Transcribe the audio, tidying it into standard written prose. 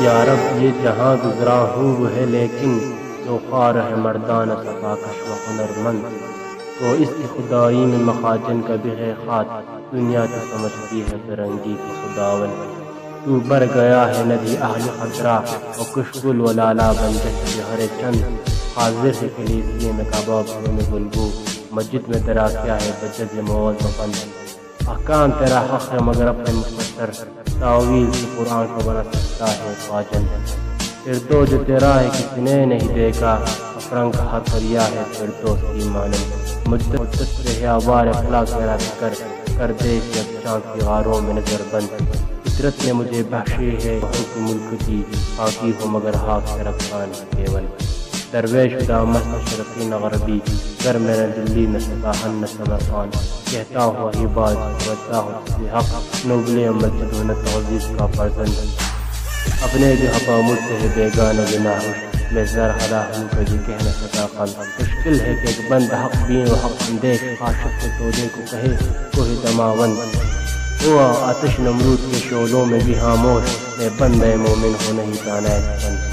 یا رب یہ جہاں گزرا ہوں وہ ہے لیکن جو خوار ہے مردان صفاکش و ہنرمند، وہ اس کی خدائی میں مخاجن کا بھی ہے خات، دنیا تو سمجھتی ہے فرنگی کی خداون۔ تو بر گیا ہے ندی اہل خضرا و کشکل و لالا بن جیسے ہر چند، حاضر ہے کلیسیے میں کباب میں گلبو، مسجد میں تیرا کیا ہے بجد موز و فن، احکام تیرا حق ہے مگر اپنے مختصر، تاویل سے قرآن کو بنا سکتا ہے خواجن، پھر جو تیرا ہے کسی نے نہیں دیکھا، افرنگ کا کریا ہے فردوس کی مانند، مدت سے ہے آوار اخلاق میرا فکر، کر دے جب چاند کی غاروں میں نظر بند، فطرت نے مجھے بخشی ہے حکم ملک کی، خاکی ہو مگر ہاتھ سے رکھان کیول، درویش خدا مست شرقی نہ غربی، گر میرا دلی نہ سکاہن نہ سمرقان، کہتا ہوا ہی بات سمجھتا ہو کسی حق، نوبل مسجد و نہ تعزیز کا فرزند، اپنے جو حقا مجھ سے ہے بیگانہ گناہش، میں زر حدا ہوں کبھی کہہ نہ سکا قلب، مشکل ہے کہ ایک بند حق بین و حق اندیش، عاشق کے تودے کو کہے کوہ دماوند، ہوا آتش نمرود کے شعلوں میں بھی خاموش، میں بندہ مومن ہو نہیں جانا ہے